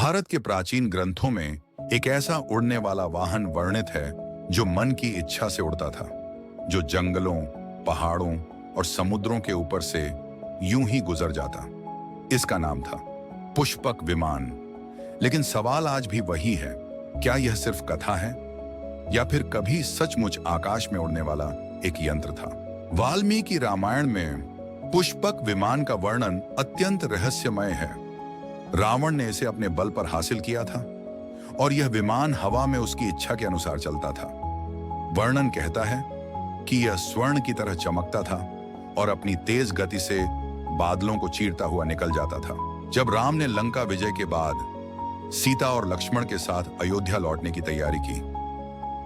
भारत के प्राचीन ग्रंथों में एक ऐसा उड़ने वाला वाहन वर्णित है जो मन की इच्छा से उड़ता था, जो जंगलों, पहाड़ों और समुद्रों के ऊपर से यूं ही गुजर जाता। इसका नाम था पुष्पक विमान। लेकिन सवाल आज भी वही है, क्या यह सिर्फ कथा है या फिर कभी सचमुच आकाश में उड़ने वाला एक यंत्र था? वाल्मीकि रामायण में पुष्पक विमान का वर्णन अत्यंत रहस्यमय है। रावण ने इसे अपने बल पर हासिल किया था और यह विमान हवा में उसकी इच्छा के अनुसार चलता था। वर्णन कहता है कि यह स्वर्ण की तरह चमकता था और अपनी तेज गति से बादलों को चीरता हुआ निकल जाता था। जब राम ने लंका विजय के बाद सीता और लक्ष्मण के साथ अयोध्या लौटने की तैयारी की,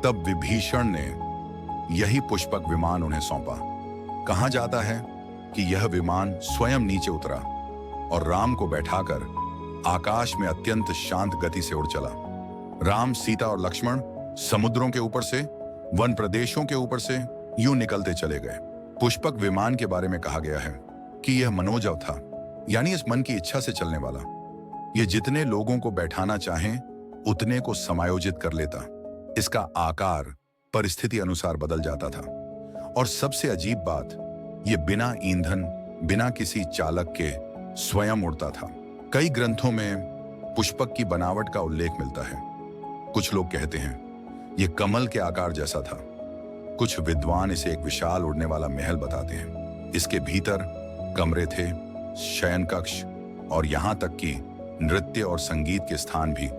तब विभीषण ने यही पुष्पक विमान उन्हें सौंपा। कहा जाता है कि यह विमान स्वयं नीचे उतरा और राम को बैठाकर आकाश में अत्यंत शांत गति से उड़ चला। राम, सीता और लक्ष्मण समुद्रों के ऊपर से, वन प्रदेशों के ऊपर से यूं निकलते चले गए। पुष्पक विमान के बारे में कहा गया है कि यह मनोजव था, यानी इस मन की इच्छा से चलने वाला। यह जितने लोगों को बैठाना चाहें उतने को समायोजित कर लेता। इसका आकार परिस्थिति अनुसार बदल जाता था और सबसे अजीब बात, यह बिना ईंधन, बिना किसी चालक के स्वयं उड़ता था। कई ग्रंथों में पुष्पक की बनावट का उल्लेख मिलता है। कुछ लोग कहते हैं यह कमल के आकार जैसा था। कुछ विद्वान इसे एक विशाल उड़ने वाला महल बताते हैं। इसके भीतर कमरे थे, शयन कक्ष और यहां तक कि नृत्य और संगीत के स्थान भी।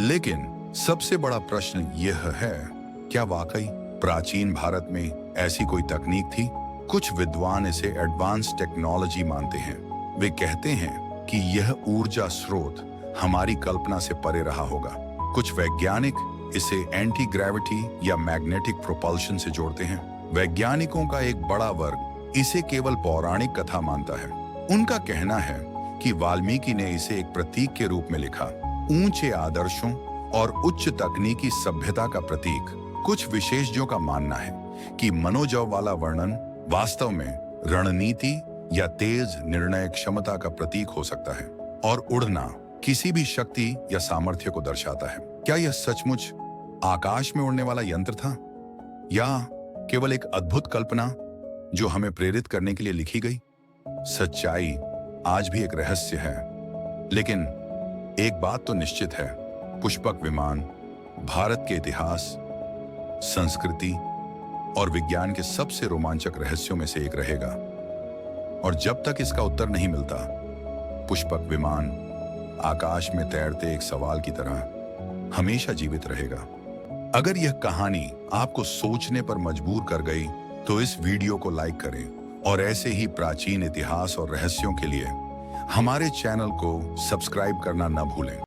लेकिन सबसे बड़ा प्रश्न यह है, क्या वाकई प्राचीन भारत में ऐसी कोई तकनीक थी? कुछ विद्वान इसे एडवांस टेक्नोलॉजी मानते हैं। वे कहते हैं कि यह ऊर्जा स्रोत हमारी कल्पना से परे रहा होगा। कुछ वैज्ञानिक इसे एंटी ग्रेविटी या मैग्नेटिक प्रोपल्शन से जोड़ते हैं। वैज्ञानिकों का एक बड़ा वर्ग इसे केवल पौराणिक कथा मानता है। उनका कहना है कि वाल्मीकि ने इसे एक प्रतीक के रूप में लिखा, ऊंचे आदर्शों और उच्च तकनीकी सभ्यता का प्रतीक। कुछ विशेषज्ञों का मानना है कि मनोजव वाला वर्णन वास्तव में रणनीति या तेज निर्णय क्षमता का प्रतीक हो सकता है और उड़ना किसी भी शक्ति या सामर्थ्य को दर्शाता है। क्या यह सचमुच आकाश में उड़ने वाला यंत्र था या केवल एक अद्भुत कल्पना जो हमें प्रेरित करने के लिए लिखी गई? सच्चाई आज भी एक रहस्य है, लेकिन एक बात तो निश्चित है, पुष्पक विमान भारत के इतिहास, संस्कृति और विज्ञान के सबसे रोमांचक रहस्यों में से एक रहेगा। और जब तक इसका उत्तर नहीं मिलता, पुष्पक विमान आकाश में तैरते एक सवाल की तरह हमेशा जीवित रहेगा। अगर यह कहानी आपको सोचने पर मजबूर कर गई तो इस वीडियो को लाइक करें और ऐसे ही प्राचीन इतिहास और रहस्यों के लिए हमारे चैनल को सब्सक्राइब करना न भूलें।